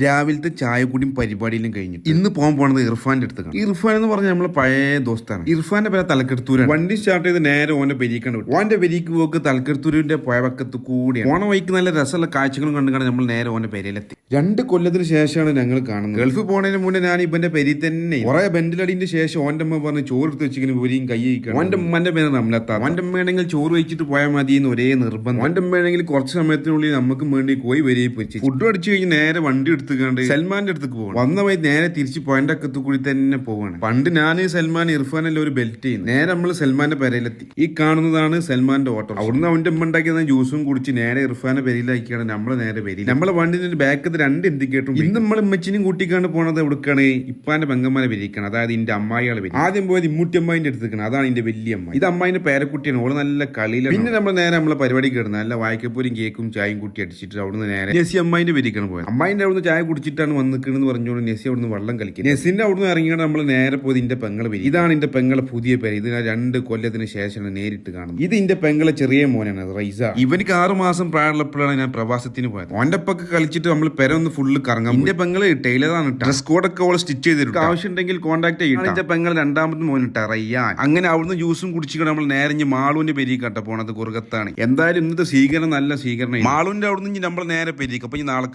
രാവിലത്തെ ചായക്കുടിയും പരിപാടിയിലും കഴിഞ്ഞു ഇന്ന് പോകാൻ പോണത് ഇർഫാന്റെ അടുത്ത്. ഇർഫാൻ എന്ന് പറഞ്ഞാൽ നമ്മളെ പഴയ ദോസ്താണ്. ഇർഫാന്റെ പേരെ തലക്കെടുത്തൂരാണ്. വണ്ടി സ്റ്റാർട്ട് ചെയ്ത് നേരെ ഓന്റെ പെരീക്കാണ് വിട്ടു. ഓന്റെ പെരീക്ക് പോക്ക് തലക്കെടുത്തൂരിന്റെ പുഴവക്കത്ത് കൂടിയാണ്. ഓണ വൈക്ക് നല്ല രസമുള്ള കാഴ്ചകളും കണ്ടുകൊണ്ട് നമ്മൾ നേരെ ഓന്റെ പെരയിലെത്തി. 2 കൊല്ലത്തിന് ശേഷമാണ് ഞങ്ങൾ കാണുന്നത്. ഗൾഫ് പോണതിന് മുന്നേ ഞാൻ ഇവന്റെ പെരി തന്നെ കുറെ ബെന്റിലടിന്റെ ശേഷം ഓന്റെ അമ്മ പറഞ്ഞ് ചോറ് എടുത്ത് വെച്ചിങ്ങനെ പൊരിയും കൈ കഴിക്കണം. ഓന്റെ ഉമ്മന്റെ പേര് നമ്മളെത്താം. ഓന്റെ അമ്മയാണെങ്കിൽ ചോറ് വെച്ചിട്ട് പോയാൽ മതി എന്ന് ഒരേ നിർബന്ധം. ഓന്റെ അമ്മയാണെങ്കിൽ കുറച്ച് സമയത്തിനുള്ളിൽ നമുക്ക് വേണ്ടി കോയി വരികയും പൊരിച്ചു ഫുഡ് അടിച്ചു കഴിഞ്ഞ് നേരെ വണ്ടി എടുത്തുകൊണ്ട് സൽമാന്റെ അടുത്തേക്ക് പോകണം. വന്ന വഴി നേരെ തിരിച്ച് പോയിന്റ് അക്കത്ത് കൂടി തന്നെ പോവാണ്. പണ്ട് ഞാൻ സൽമാൻ ഇർഫാനല്ല ഒരു ബെൽറ്റ് ചെയ്യുന്നു. നേരെ നമ്മൾ സൽമാന്റെ പെരയിലെത്തി. ഈ കാണുന്നതാണ് സൽമാന്റെ ഓട്ടോ. അവിടുന്ന് അവന്റെ അമ്മ ഉണ്ടാക്കിയ ജ്യൂസും കുടിച്ച് നേരെ ഇർഫാന്റെ പെരയിലാക്കിയാണ് നമ്മളെ നേരെ പെരി. നമ്മളെ വണ്ടിന്റെ ബാക്കത്ത് 2 ഇൻഡിക്കേറ്ററും. ഇന്ന് നമ്മൾ ഉമ്മച്ചിനും കൂട്ടിക്കാണ്ട് പോണത് എവിടെക്കാണ്? ഇപ്പാന്റെ പെങ്ങന്മാരെ പെരിക്കാണ്. അതായത് ഇന്റെ അമ്മായികളെ പെരി. ആദ്യം പോയത് ഇമ്മൂട്ടി അമ്മായിന്റെ അടുത്തേക്കാണ്. അതാണ് ഇന്റെ വലിയ അമ്മ. ഇത് അമ്മായിന്റെ പേരക്കുട്ടിയാണ്. ഓള് നല്ല കളിയിലാണ്. പിന്നെ നമ്മൾ നേരെ നമ്മളെ പരിപാടി കിടന്ന് നല്ല വായ്ക്കപ്പൂരും കേക്കും ചായയും കൂട്ടി അടിച്ചിട്ട് അവിടുന്ന് നേരെ നെസി അമ്മായിന്റെ പെരിക്കാണ് പോയത്. അമ്മായിന്റെ അവിടുന്ന് ചായ കുടിച്ചിട്ടാണ് വന്നിക്കണെന്ന് പറഞ്ഞുകൊണ്ട് നെസി അവിടുന്ന് വെള്ളം കളിക്കും. നെസിന്റെ അവിടുന്ന് ഇറങ്ങിയാണ് നമ്മൾ നേരെ പോയത് ഇന്റെ പെങ്ങളെ പേര്. ഇതാണ് ഇന്റെ പെങ്ങളെ പുതിയ പേര്. ഇതിന് 2 കൊല്ലത്തിന് ശേഷമാണ് നേരിട്ട് കാണുന്നത്. ഇത് ഇന്റെ പെങ്ങളെ ചെറിയ മോനാണ് റൈസ. ഇവനിക്ക് 6 മാസം പ്രായമുള്ളപ്പോഴാണ് ഞാൻ പ്രവാസത്തിന് പോയത്. ഓന്റെ ഒപ്പൊക്കെ കളിച്ചിട്ട് നമ്മൾ പെര ഒന്ന് ഫുള്ള് കറങ്ങാം. ഇന്റെ പെങ്ങള് ടൈലറാണ്. ഡ്രസ് കോഡൊക്കെ അവളെ സ്റ്റിച്ച് ചെയ്തിട്ടുണ്ട്. ആവശ്യമുണ്ടെങ്കിൽ കോൺടാക്ട് ചെയ്യും. ഇന്റെ പെങ്ങൾ 2ാമത്തെ മോനിട്ട റയ്യാൻ. അങ്ങനെ അവിടുന്ന് ജ്യൂസും കുടിച്ചിട്ട് നമ്മൾ നേരെ മാളുവിന്റെ പെരിക്കട്ട പോണത് കുറുകത്താണ്. എന്തായാലും ഇന്നത്തെ സ്വീകരണം നല്ല സ്വീകരണം. മാളുവിന്റെ അവിടുന്ന് നമ്മൾ നേരെ പെരിക്കും. അപ്പൊ നാളെ